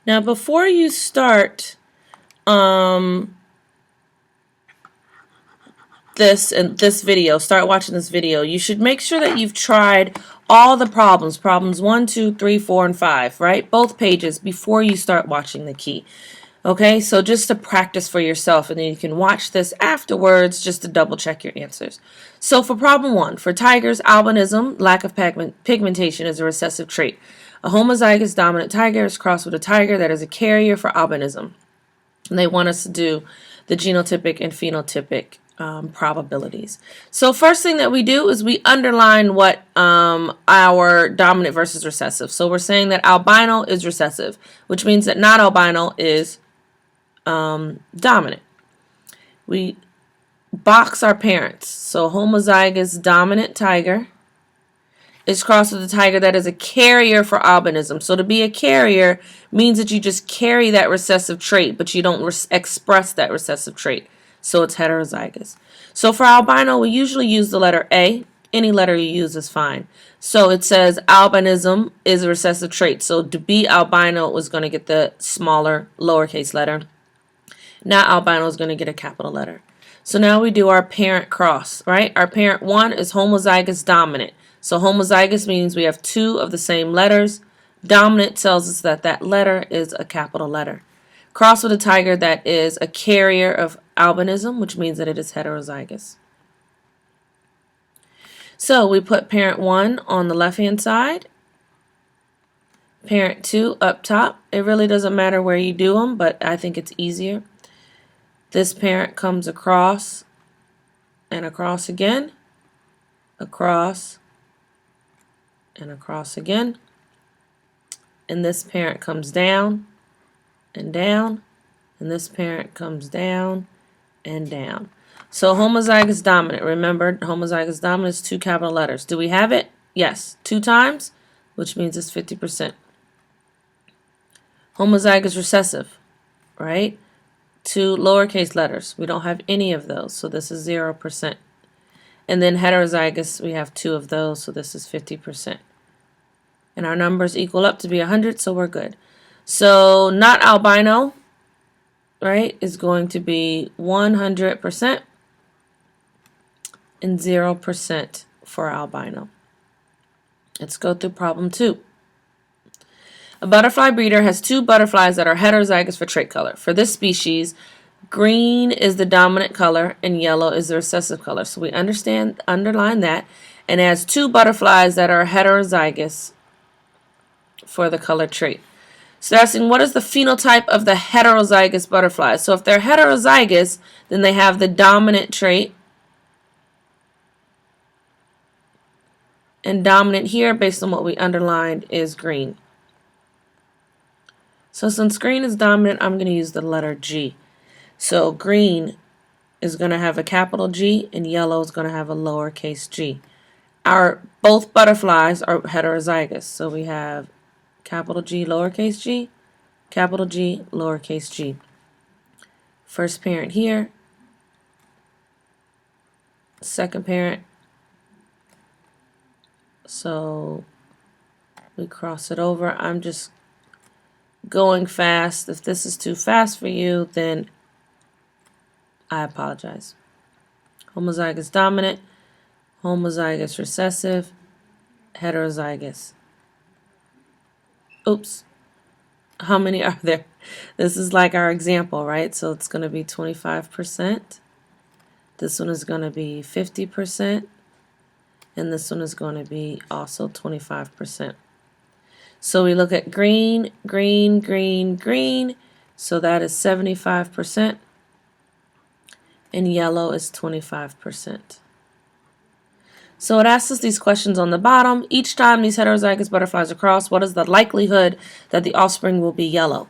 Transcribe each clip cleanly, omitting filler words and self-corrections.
Now, before you start this video, start watching this video, you should make sure that you've tried all the problems 1, 2, 3, 4, and 5, right? Both pages before you start watching the key. Okay, so just to practice for yourself, and then you can watch this afterwards just to double check your answers. So for problem 1, for tigers, albinism, lack of pigmentation, is a recessive trait. A homozygous dominant tiger is crossed with a tiger that is a carrier for albinism. And they want us to do the genotypic and phenotypic probabilities. So first thing that we do is we underline what our dominant versus recessive. So we're saying that albino is recessive, which means that not albino is dominant. We box our parents. So homozygous dominant tiger is crossed with a tiger that is a carrier for albinism. So to be a carrier means that you just carry that recessive trait, but you don't express that recessive trait. So it's heterozygous. So for albino, we usually use the letter A. Any letter you use is fine. So it says albinism is a recessive trait. So to be albino was going to get the smaller lowercase letter. Now albino is going to get a capital letter. So now we do our parent cross, right? Our parent 1 is homozygous dominant. So homozygous means we have 2 of the same letters. Dominant tells us that that letter is a capital letter. Cross with a tiger that is a carrier of albinism, which means that it is heterozygous. So we put parent 1 on the left-hand side, parent 2 up top. It really doesn't matter where you do them, but I think it's easier. This parent comes across and across again, across and across again. And this parent comes down and down, and this parent comes down and down. So homozygous dominant, remember homozygous dominant is 2 capital letters. Do we have it? Yes, 2 times, which means it's 50%. Homozygous recessive, right? 2 lowercase letters. We don't have any of those, so this is 0%. And then heterozygous, we have 2 of those, so this is 50%. And our numbers equal up to be 100, so we're good. So not albino, right, is going to be 100% and 0% for albino. Let's go through problem 2. A butterfly breeder has 2 butterflies that are heterozygous for trait color. For this species, green is the dominant color and yellow is the recessive color. So we underline that, and it has 2 butterflies that are heterozygous for the color trait. So they're asking, what is the phenotype of the heterozygous butterflies? So if they're heterozygous, then they have the dominant trait. And dominant here, based on what we underlined, is green. So since green is dominant, I'm going to use the letter G. So green is going to have a capital G and yellow is going to have a lowercase g. Both butterflies are heterozygous. So we have capital G, lowercase g, capital G, lowercase g. First parent here, second parent. So we cross it over. I'm just going fast. If this is too fast for you, then I apologize. Homozygous dominant, homozygous recessive, heterozygous. Oops. How many are there? This is like our example, right? So it's going to be 25%. This one is going to be 50%. And this one is going to be also 25%. So we look at green, green, green, green. So that is 75%. And yellow is 25%. So it asks us these questions on the bottom. Each time these heterozygous butterflies are crossed, what is the likelihood that the offspring will be yellow?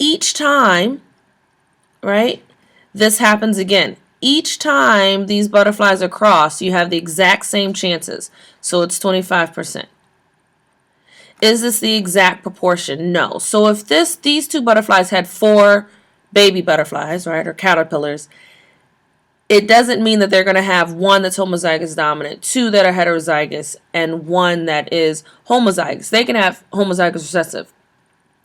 Each time, right, this happens again. Each time these butterflies are crossed, you have the exact same chances. So it's 25%. Is this the exact proportion? No. So if these 2 butterflies had 4 baby butterflies, right, or caterpillars, it doesn't mean that they're going to have 1 that's homozygous dominant, 2 that are heterozygous, and 1 that is homozygous. They can have homozygous recessive.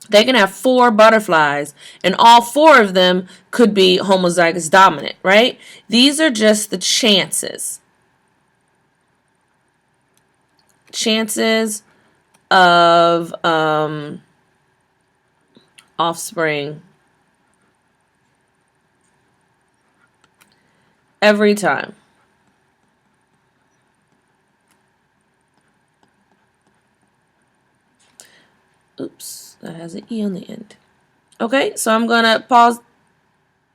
They can have 4 butterflies, and all 4 of them could be homozygous dominant, right? These are just the chances. Chances of offspring every time. Oops, that has an E on the end. Okay, so I'm going to pause.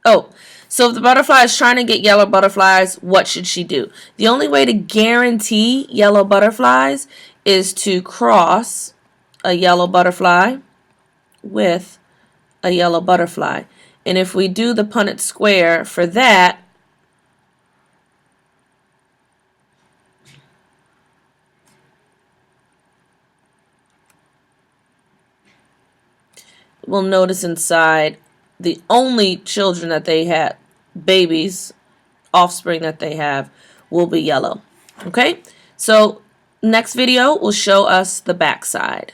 Oh, so if the butterfly is trying to get yellow butterflies, what should she do? The only way to guarantee yellow butterflies is to cross a yellow butterfly with a yellow butterfly. And if we do the Punnett square for that, we'll notice inside the only children that they have, babies, offspring that they have, will be yellow. Okay, so next video will show us the backside.